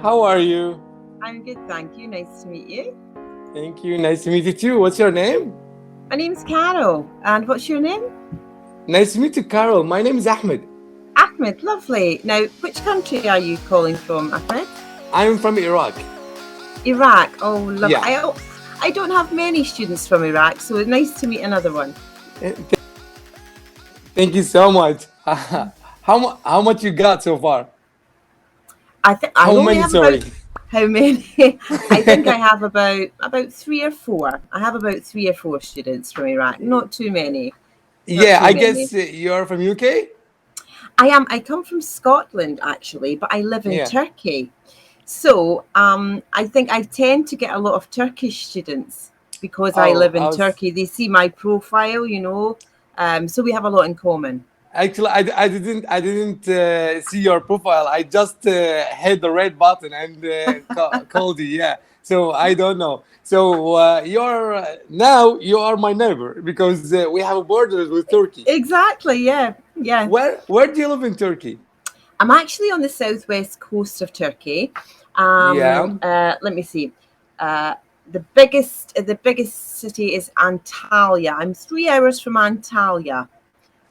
How are you? I'm good, thank you. Nice to meet you. Thank you. Nice to meet you too. What's your name? My name's Carol. And what's your name? Nice to meet you, Carol. My name is Ahmed. Ahmed, lovely. Now, which country are you calling from, Ahmed? I'm from Iraq. Iraq. Oh, lovely. Yeah. I don't have many students from Iraq, so it's nice to meet another one. Eh, Thank you so much. How much you got so far? I How only many? have about Sorry. how many? I think I have about 3 or 4. I have about 3 or 4 students from Iraq. Not too many. Not Yeah, too I many. guess you're from UK. I come from Scotland actually, but I live in Yeah. Turkey. So I think I tend to get a lot of Turkish students because I Oh, live in Turkey. They see my profile, so we have a lot in common. actually, I didn't see your profile. I just hit the red button and called you. Yeah. So I don't know. So you're now you are my neighbor because we have borders with Turkey. Exactly, yeah, yeah. Where do you live in Turkey? I'm actually on the southwest coast of Turkey. Yeah. Let me see. Uh, the biggest city is Antalya. I'm 3 hours from Antalya.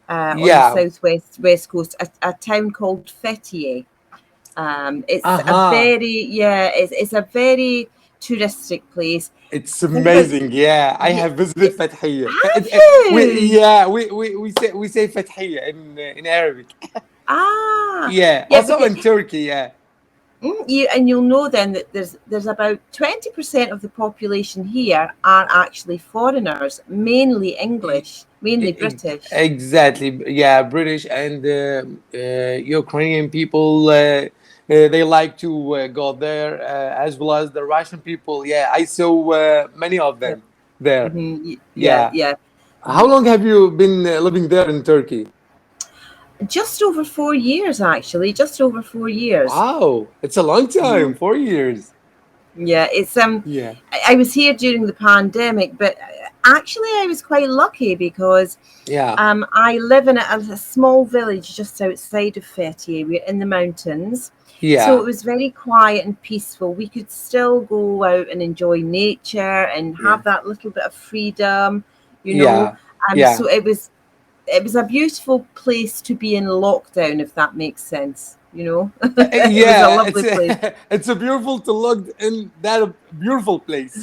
On the Yeah. southwest west coast, a town called Fethiye. It's a Uh-huh. it's a very touristic place. It's Think about amazing. Yeah, I yeah, have visited Fathiya. have We you? yeah, we say Fathiya in Arabic. Ah, Yeah, yeah, also because in Turkey. Yeah. you'll know then that there's about 20% of the population here are actually foreigners, mainly E- English, mainly British. Exactly. Yeah, British and Ukrainian people. They like to go there, as well as the Russian people. Yeah, I saw many of Yeah, them there. yeah, Yeah. yeah. How long have you been living there in Turkey? Just over 4 years, actually. Just over 4 years. Wow, it's a long time. 4 years. Yeah, it's Yeah. I was here during the pandemic, but actually I was quite lucky because Yeah. I live in a small village just outside of Fethiye. We're in the mountains, so it Yeah. was very quiet and peaceful. We could still go out and enjoy nature and Yeah. have that little bit of freedom, you know. Yeah. So Yeah. it was a beautiful place to be in lockdown, if that makes sense. It was a Yeah, it's lovely place. it's a beautiful to look in that beautiful place.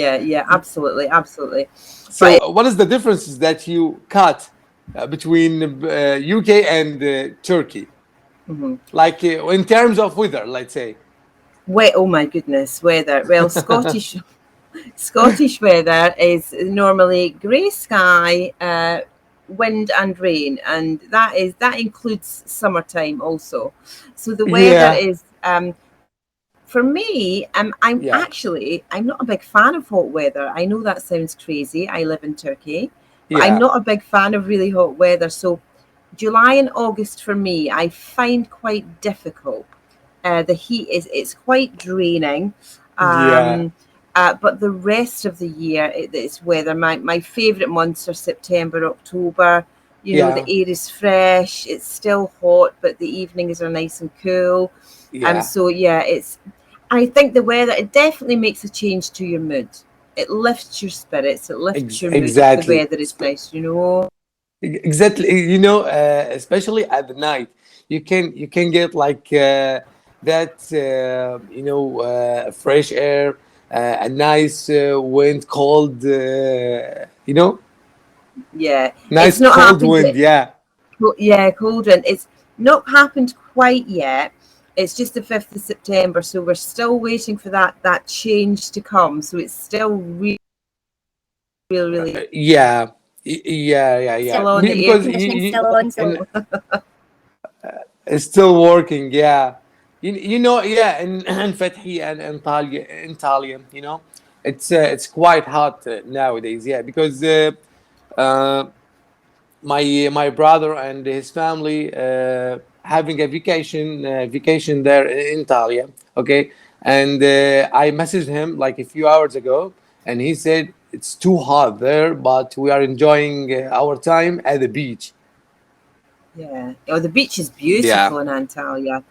Yeah, yeah, absolutely, absolutely. But So, what is the differences that you cut between UK and Turkey? mhm. Like in terms of weather, let's say. Oh my goodness, weather. Well, Scottish weather is normally grey sky, wind and rain, and that includes summertime also. So the weather Yeah. is for me. Yeah. I'm not a big fan of hot weather. I know that sounds crazy. I live in Turkey, but I'm not Yeah. a big fan of really hot weather. So July and August for me, I find quite difficult. The heat is it's quite draining. Yeah. Um, but the rest of the year, it's weather. My favourite months are September, October. The Yeah. air is fresh. It's still hot, but the evenings are nice and cool. Yeah. So yeah, I think the weather, it definitely makes a change to your mood. It lifts your spirits. It lifts your mood if the Exactly. weather is nice. Exactly. Especially at the night, you can get like that. Fresh air, a nice wind, cold. Yeah, it's Nice not cold happened wind. yet. Yeah. Yeah, Cauldron. It's not happened quite yet. It's just the 5th of September, so we're still waiting for that change to come. So it's still really Yeah. Yeah. Yeah. Yeah. still on. The air Because conditioning's still on. and So it's still working. Yeah. Yeah. In Fethi and Antalya, it's quite hot nowadays. Yeah, because uh, my brother and his family having a vacation there in Italia. Okay, and I messaged him like a few hours ago, and he said it's too hot there, but we are enjoying our time at the beach. yeah. Oh, the beach is Yeah. beautiful in Antalya.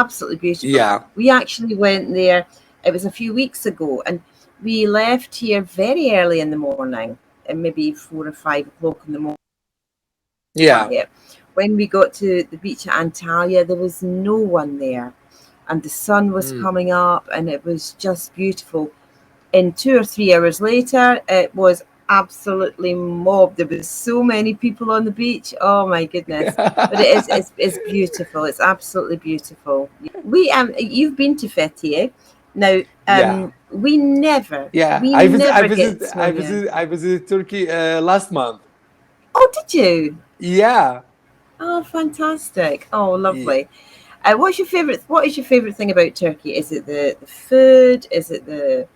absolutely beautiful. Yeah. We actually went there, it was a few weeks ago, and we left here very early in the morning, and maybe 4 or 5 o'clock in the morning. Yeah. When we got to the beach at Antalya, there was no one there, and the sun was coming up, and it was just beautiful. And 2 or 3 hours later, it was absolutely mobbed. There was so many people on the beach. Oh my goodness! But it's beautiful. It's absolutely beautiful. You've been to Fethiye. Now, we never. Yeah, We I never get snow here. I visited Turkey last month. Oh, did you? Yeah. Oh, fantastic! Oh, lovely. What is your favorite thing about Turkey? Is it the food? Is it the,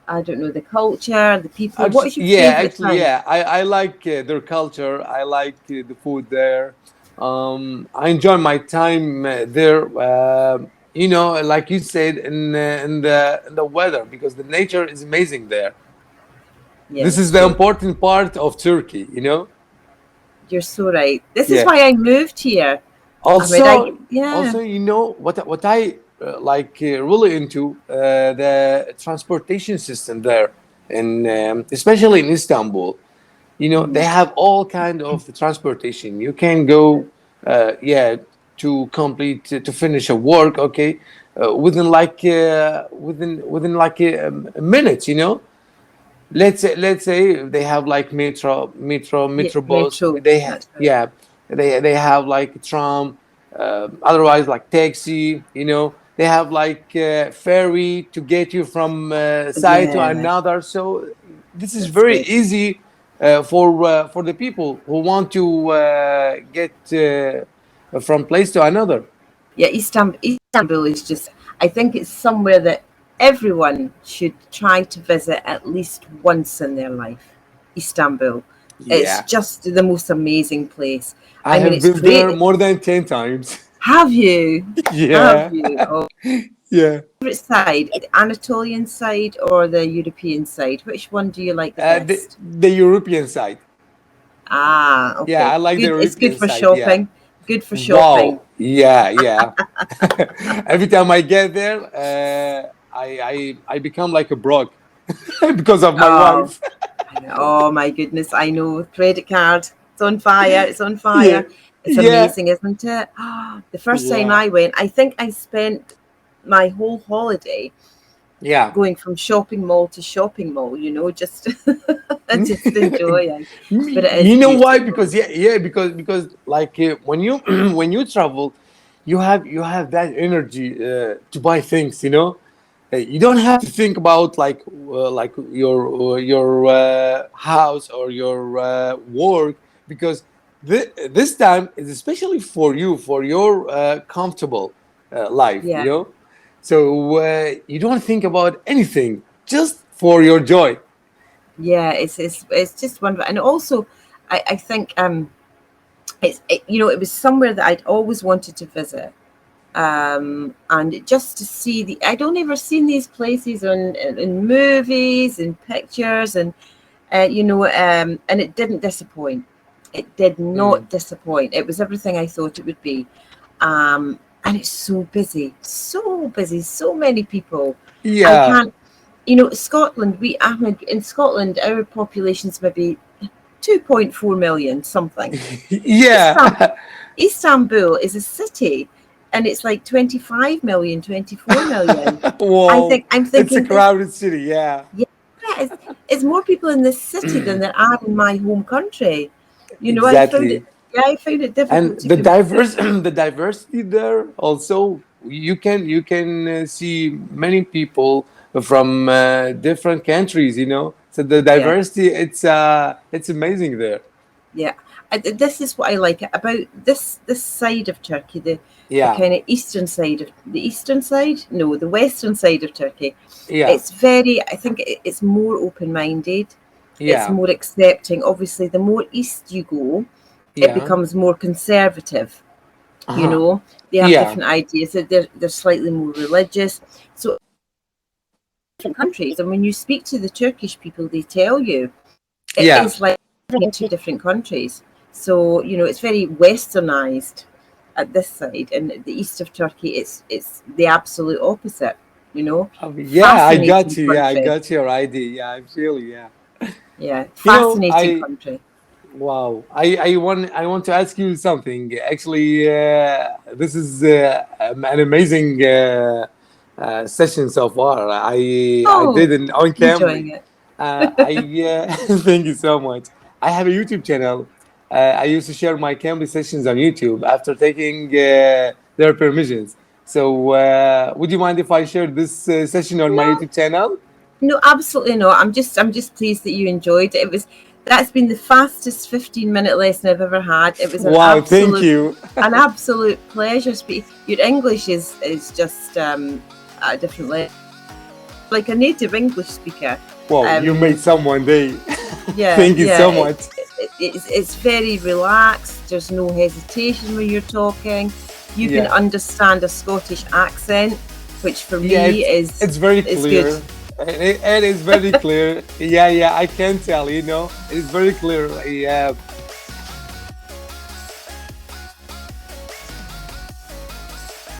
I don't know, the culture, the people? What is your favorite thing? Yeah, I like their culture. I like the food there. I enjoy my time there. You know, like you said, in the weather, because the nature is amazing there. Yeah, This is it's the true. important part of Turkey. You know. You're so right. This is Yeah. why I moved here. Also, Yeah. you know what I like really into the transportation system there, and especially in Istanbul. You know, they have all kind of transportation. You can go, to complete to finish a work, okay, within like within like a minute. You know, let's say they have like Yeah, metro bus. metro. They That's right. they have like tram, otherwise like taxi. You know, they have like ferry to get you from side to Yeah, another. So this is that's very good. easy for the people who want to get from place to another. Yeah, Istanbul is just, I think it's somewhere that everyone should try to visit at least once in their life. Istanbul. It's Yeah, just the most amazing place. I I mean, have it's been there great. more than 10 times. Have you? Have Yeah, you? Oh, yeah. favorite side, the Anatolian side or the European side? Which one do you like the best? The European side. Ah, Yeah, okay. I like the Good. It's good European for side. Yeah. shopping. Good for shopping. Wow. Yeah, yeah. Every time I get there, I become like a broke because of my Oh, wife. oh my goodness! I know. Credit card. It's on fire. It's on Yeah, fire. It's yeah, amazing, isn't it? The first time yeah, I went, I think I spent my whole holiday yeah. going from shopping mall to shopping mall. You know, just just enjoying. But it is You know why? beautiful. Because because like when you when you travel, you have that energy to buy things. You know, you don't have to think about like your house or your work, because this time is especially for you, for your comfortable life. You Yeah. know, so you don't think about anything, just for your joy. Yeah, it's just wonderful, and also, I think you know, it was somewhere that I'd always wanted to visit, and just to see the, I don't ever seen these places in movies and pictures, and you know, and it didn't disappoint. It did Mm. not disappoint. It was everything I thought it would be, and it's so busy, so many people. I Yeah, can't. You know, Scotland, Ahmed, in Scotland, our population's maybe 2.4 million something. Istam- yeah. Istanbul is a city, and it's like 25 million, 24 million. Whoa, I'm it's a thinking this, crowded city. Yeah, yeah, it's more people in this city than there are in my home country. You know, exactly. I found it difficult And to the compare. the diversity there also, you can see many people from different countries. You know, so the Yeah. diversity, it's amazing there. Yeah, this is what I like about this side of Turkey, the Yeah, kind of eastern side of the eastern side, no, the western side of Turkey. yeah, It's very, I think it's more open-minded. It's yeah, more accepting. Obviously, the more east you go, it yeah. becomes more conservative. You Uh-huh. know, they have Yeah, different ideas. They're slightly more religious. So different countries, and when you speak to the Turkish people, they tell you it yeah. is like living in two different countries. So, you know, it's very westernized. at this side, and the east of Turkey, it's the absolute opposite. You know, Yeah, I got fascinating you. Yeah, I country. got your idea. Yeah, I'm feeling. Yeah. Yeah, You know, fascinating country. wow. I want to ask you something. Actually, this is an amazing session so far. I did Oh, an on Cambly. enjoying it. I thank you so much. I have a YouTube channel. I used to share my Cambly sessions on YouTube after taking their permissions. So, would you mind if I share this session on my No, YouTube channel? no, absolutely not. I'm just pleased that you enjoyed it. That's been the fastest 15-minute lesson I've ever had. It was Wow, thank you. an absolute pleasure speaking. Your English is just at a different level, like a native English speaker. Wow, you made someone day. Yeah, Thank you yeah, so much. it's very relaxed. There's no hesitation when you're talking. You can Yeah. understand a Scottish accent, which for Yeah, me it's very is clear. good. It is very clear. Yeah, yeah, I can tell, you know. It is very clear. Yeah.